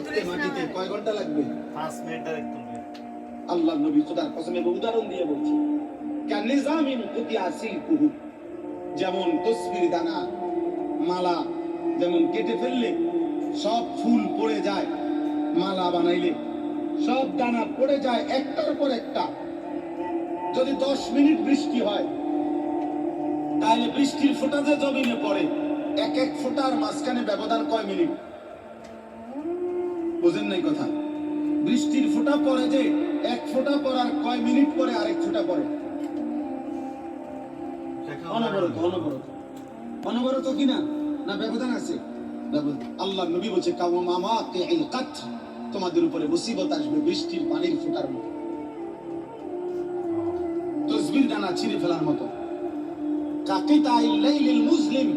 পুঁততে মাটিতে কয় ঘন্টা লাগবে? 5 মিনিট একটু। আল্লাহ নবী খোদার কসমে উদাহরণ দিয়ে বলছে, কানিজামিন কুতিয়া সিলকুহু, যেমন তসবির দানা মালা যেমন কেটে ফেললে সব ফুল পড়ে যায়, মালা বানাইলে সব দানা পড়ে যায় একটার পর একটা। যদি 10 মিনিট বৃষ্টি হয় তাহলে বৃষ্টির ফোঁটা যে জমিনে পড়ে এক এক ফোঁটার মাঝখানে ব্যবধান কয় মিনিট? বুঝেন নাই কথা? বৃষ্টির ফোঁটা পড়ে যে এক ফোঁটা পড়ার কয় মিনিট পরে আরেক ফোঁটা পড়ে? অনবরত অনবরত অনবরত কিনা? না ব্যবধান আছে? আল্লাহ নবী বলছে তোমাদের উপরে মুসিবত আসবে বৃষ্টির পানির ফোঁটার মতো, তসবির দানা ছিঁড়ে ফেলার মতো। মুসলিম,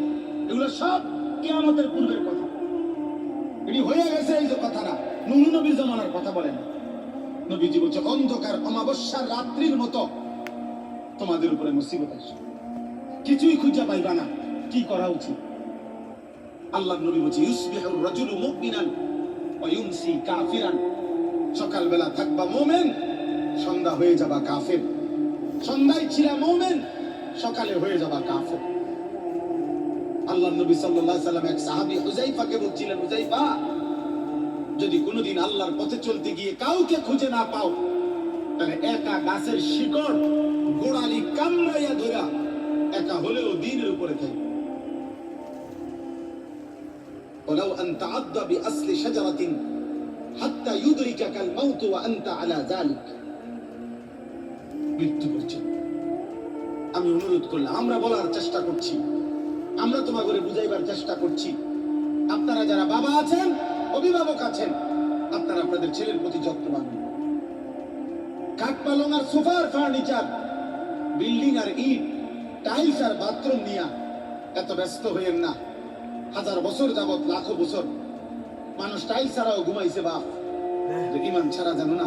এগুলো সব কিয়ামতের পূর্বের কথা। এটি হয়ে গেছে এই যে কথাটা নূহ নবীর জামানার কথা বলেন। নবীজি বলছে অন্ধকার অমাবস্যার রাত্রির মতো তোমাদের উপরে মুসিবত আসবে, কিছুই খুঁজে পাইবা না। কি করা উচিত? আল্লাহ নবী বলছে ইউসবিহুর রাজুলু মুমিনান ওয়া ইউমসি কাফিরান, সকালবেলা থাকবা মুমিন, সন্ধ্যা হয়ে যাবা কাফের। সন্ধ্যায় ছিলা মুমিন, সকালে হয়ে যাবা কাফের। আল্লাহ নবী সাল্লাল্লাহু আলাইহি সাল্লাম এক সাহাবী হুযায়ফাকে বলছিলেন, হুযায়ফা, যদি কোনোদিন আল্লাহর পথে চলতে গিয়ে কাউকে খুঁজে না পাও তাহলে একা গাছের শিকড় গোড়ালি কামড়াইয়া ধরা একা হলেও দ্বীনের উপরে থাকবে। ولو أن تعض بأصل شجرة حتى يدركك الموت وأنت على ذلك। মৃত্যু পর্যন্ত আমি অনুরোধ করলাম, আমরা বলার চেষ্টা করছি, আমরা তোমাকে বুঝাইবার চেষ্টা করছি। আপনারা যারা বাবা আছেন, অভিভাবক আছেন, আপনারা আপনাদের ছেলের প্রতি যত্নবান। খাট পালং আর সোফার ফার্নিচার, বিল্ডিং আর ইট, টাইলস আর বাথরুম নিয়ে এত ব্যস্ত হইেন না। 1000 বছর যাবত, লাখো বছর মানুষ টাইলস ছাড়াও ঘুমাইছে বাপ, ইমান ছাড়া জানো না।